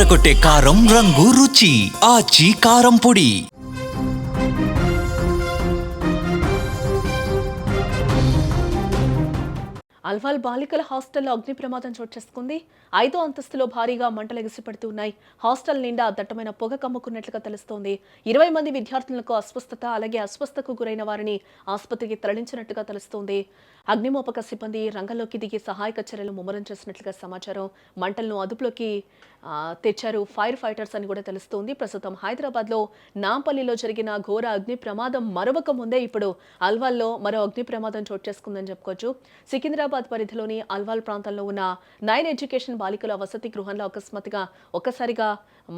అదరగొట్టే కారం రంగు రుచి ఆచి కారం పొడి. అల్వాల్ బాలికల హాస్టల్లో అగ్ని ప్రమాదం చోటు చేసుకుంది. 5వ అంతస్తులో భారీగా మంటలు ఎగిసిపడుతున్నాయి. హాస్టల్ నిండా దట్టమైన పొగ కమ్ముకున్నట్లుగా తెలుస్తోంది. 20 మంది విద్యార్థులకు అస్వస్థత, అలాగే అస్వస్థతకు గురైన వారిని ఆసుపత్రికి తరలించినట్టుగా తెలుస్తోంది. అగ్నిమాపక సిబ్బంది రంగంలోకి దిగి సహాయక చర్యలు ముమ్మరం చేసినట్లుగా సమాచారం. మంటలను అదుపులోకి తెచ్చారు ఫైర్ ఫైటర్స్ అని కూడా తెలుస్తోంది. ప్రస్తుతం హైదరాబాద్లో నాంపల్లిలో జరిగిన ఘోర అగ్ని ప్రమాదం మరొక ముందే ఇప్పుడు అల్వాల్లో మరో అగ్ని ప్రమాదం చోటు చేసుకుందని చెప్పుకోవచ్చు. సికింద్రాబాద్ పరిధిలోని అల్వాల్ ప్రాంతంలో ఉన్న 9 ఎడ్యుకేషన్ బాలికల వసతి గృహంలో అకస్మాత్తుగా ఒక్కసారిగా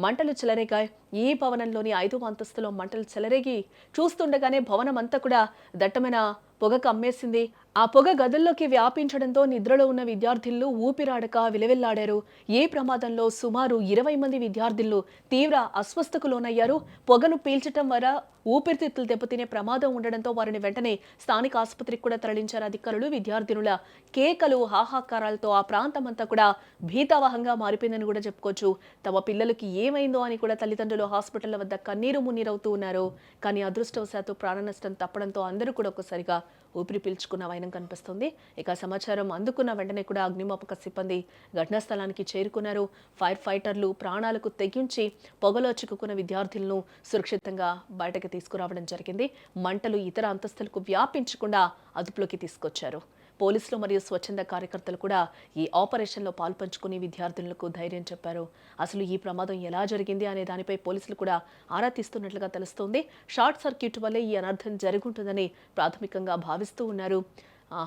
మంటలు చెలరేగాయి. ఈ భవనంలోని 5వ అంతస్తులో మంటలు చెలరేగి చూస్తుండగానే భవనం అంతా కూడా దట్టమైన పొగ కమ్మేసింది. ఆ పొగ గదుల్లోకి వ్యాపించడంతో నిద్రలో ఉన్న విద్యార్థులు ఊపిరాడక విలవిల్లాడారు. ఈ ప్రమాదంలో సుమారు 20 మంది విద్యార్థులు తీవ్ర అస్వస్థతకు లోనయ్యారు. పొగను పీల్చడం వల్ల ఊపిరితిత్తులు దెబ్బతినే ప్రమాదం ఉండడంతో వారిని వెంటనే స్థానిక ఆసుపత్రికి కూడా తరలించారు అధికారులు. విద్యార్థినుల కేకలు, హాహాకారాలతో ఆ ప్రాంతం అంతా కూడా భీతావహంగా మారిపోయిందని కూడా చెప్పుకోవచ్చు. తమ పిల్లలకి ఏమైందో అని కూడా తల్లిదండ్రులు హాస్పిటల్ వద్ద కన్నీరు మున్నీరవుతూ ఉన్నారు. కానీ అదృష్టవశాత్తు ప్రాణ నష్టం తప్పడంతో అందరూ కూడా ఒక్కసారిగా ఊపిరి పీల్చుకున్న వైనం కనిపిస్తుంది. ఇక సమాచారం అందుకున్న వెంటనే కూడా అగ్నిమాపక సిబ్బంది ఘటనా స్థలానికి చేరుకున్నారు. ఫైర్ ఫైటర్లు ప్రాణాలకు తెగించి పొగలో చిక్కుకున్న విద్యార్థులను సురక్షితంగా బయటకు తీసుకురావడం జరిగింది. మంటలు ఇతర అంతస్తులకు వ్యాపించకుండా అదుపులోకి తీసుకొచ్చారు. పోలీసులు మరియు స్వచ్ఛంద కార్యకర్తలు కూడా ఈ ఆపరేషన్లో పాల్పంచుకుని విద్యార్థులకు ధైర్యం చెప్పారు. అసలు ఈ ప్రమాదం ఎలా జరిగింది అనే దానిపై పోలీసులు కూడా ఆరా తీస్తున్నట్లుగా తెలుస్తోంది. షార్ట్ సర్క్యూట్ వల్లే ఈ అనర్థం జరుగుంటుందని ప్రాథమికంగా భావిస్తూ ఉన్నారు.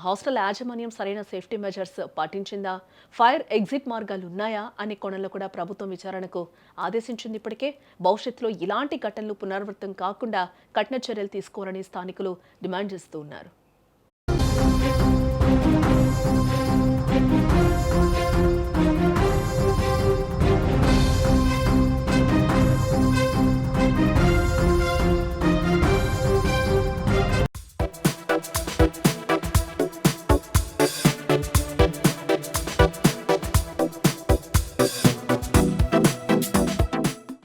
హాస్టల్ యాజమాన్యం సరైన సేఫ్టీ మెజర్స్ పాటించిందా, ఫైర్ ఎగ్జిట్ మార్గాలు ఉన్నాయా అనే కోణంలో కూడా ప్రభుత్వం విచారణకు ఆదేశించింది. ఇప్పటికే భవిష్యత్తులో ఇలాంటి ఘటనలు పునరావృతం కాకుండా కఠిన చర్యలు తీసుకోవాలని స్థానికులు డిమాండ్ చేస్తూ ఉన్నారు.